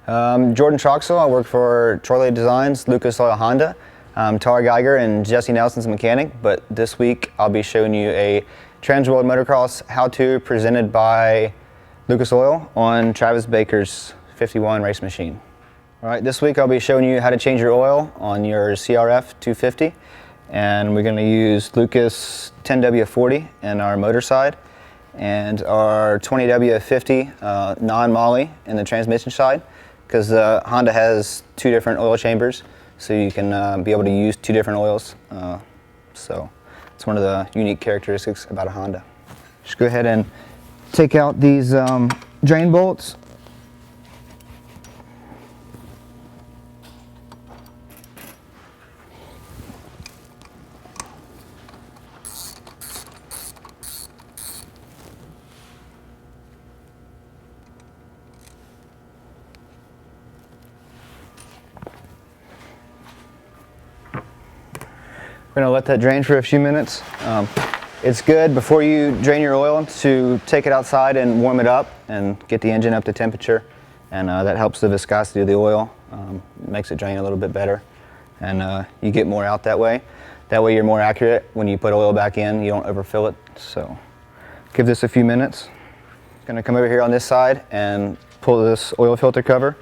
Jordan Troxel. I work for Troy Designs, Lucas Oil Honda. I'm Tar Geiger and Jesse Nelson's mechanic, but this week I'll be showing you a TransWorld Motocross how-to presented by Lucas Oil on Travis Baker's 51 race machine. All right, this week I'll be showing you how to change your oil on your CRF 250, and we're going to use Lucas 10W40 in our motor side and our 20W50 non-moly in the transmission side, because the Honda has two different oil chambers, so you can be able to use two different oils. So it's one of the unique characteristics about a Honda. Just go ahead and take out these drain bolts. We're going to let that drain for a few minutes. It's good before you drain your oil to take it outside and warm it up and get the engine up to temperature, and that helps the viscosity of the oil, makes it drain a little bit better, and you get more out that way. That way you're more accurate when you put oil back in, you don't overfill it. So give this a few minutes. Going to come over here on this side and pull this oil filter cover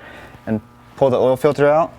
and pull the oil filter out.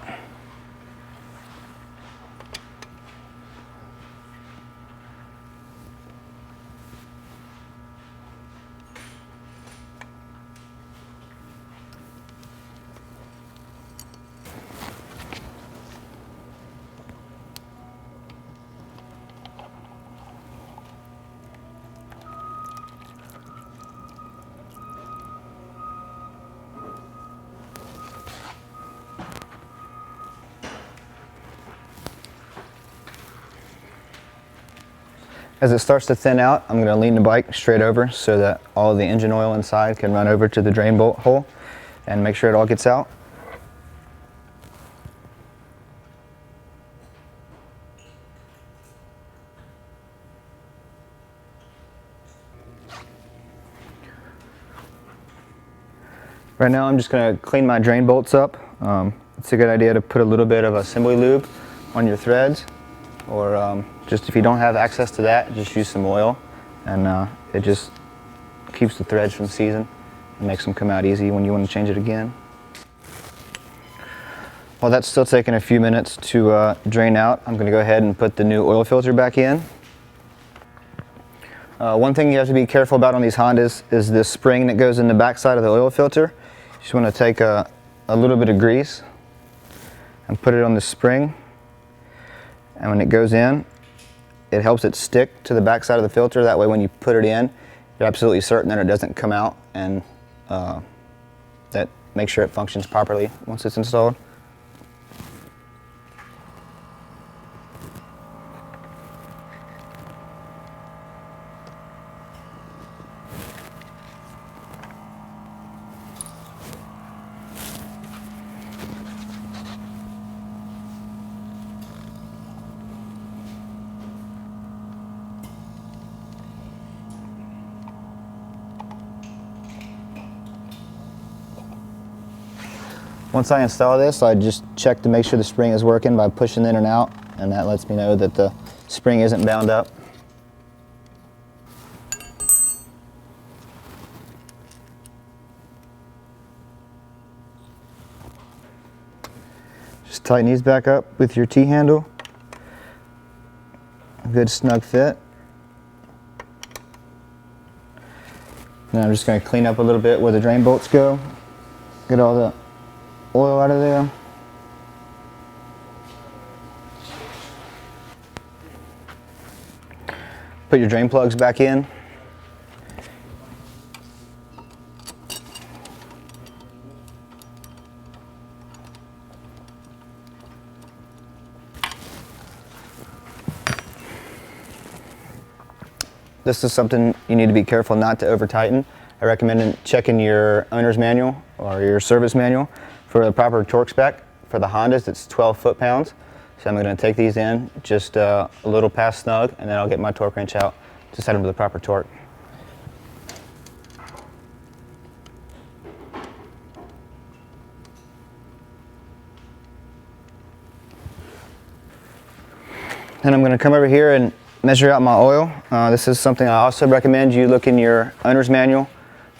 As it starts to thin out, I'm going to lean the bike straight over so that all of the engine oil inside can run over to the drain bolt hole and make sure it all gets out. Right now I'm just going to clean my drain bolts up. It's a good idea to put a little bit of assembly lube on your threads, or just if you don't have access to that, just use some oil, and it just keeps the threads from seizing and makes them come out easy when you want to change it again. While that's still taking a few minutes to drain out, I'm going to go ahead and put the new oil filter back in. One thing you have to be careful about on these Hondas is this spring that goes in the back side of the oil filter. You just want to take a little bit of grease and put it on the spring, and when it goes in, it helps it stick to the back side of the filter. That way when you put it in, you're absolutely certain that it doesn't come out, and that makes sure it functions properly once it's installed. Once I install this, I just check to make sure the spring is working by pushing in and out, and that lets me know that the spring isn't bound up. Just tighten these back up with your T-handle. A good snug fit. Now I'm just going to clean up a little bit where the drain bolts go. Get all the oil out of there. Put your drain plugs back in. This is something you need to be careful not to over tighten. I recommend checking your owner's manual or your service manual for the proper torque spec. For the Hondas, it's 12 foot-pounds. So I'm going to take these in just a little past snug, and then I'll get my torque wrench out to set them to the proper torque. Then I'm going to come over here and measure out my oil. This is something I also recommend you look in your owner's manual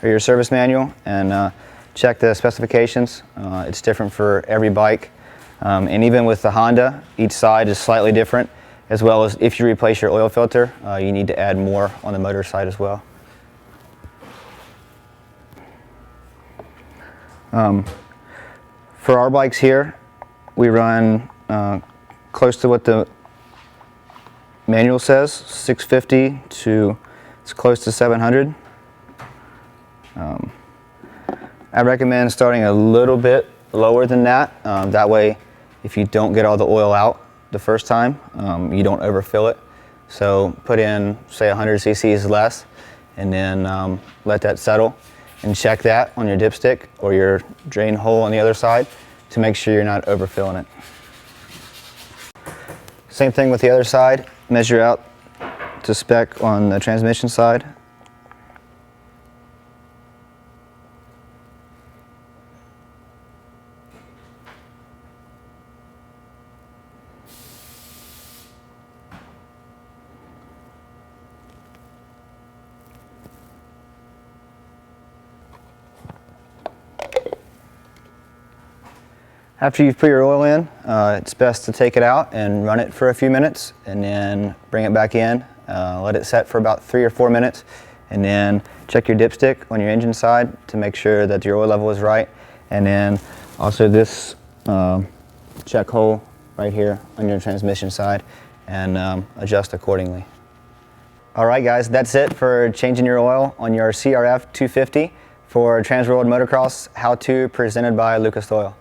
or your service manual and check the specifications. It's different for every bike. And even with the Honda, each side is slightly different, as well as if you replace your oil filter, you need to add more on the motor side as well. For our bikes here, we run close to what the manual says, 650 to it's close to 700. I recommend starting a little bit lower than that. That way, if you don't get all the oil out the first time, you don't overfill it. So put in, say, 100 cc's less, and then let that settle. And check that on your dipstick or your drain hole on the other side to make sure you're not overfilling it. Same thing with the other side. Measure out to spec on the transmission side. After you've put your oil in, it's best to take it out and run it for a few minutes and then bring it back in, let it set for about 3 or 4 minutes, and then check your dipstick on your engine side to make sure that your oil level is right, and then also this check hole right here on your transmission side and adjust accordingly. Alright guys, that's it for changing your oil on your CRF 250 for TransWorld Motocross How-To presented by Lucas Oil.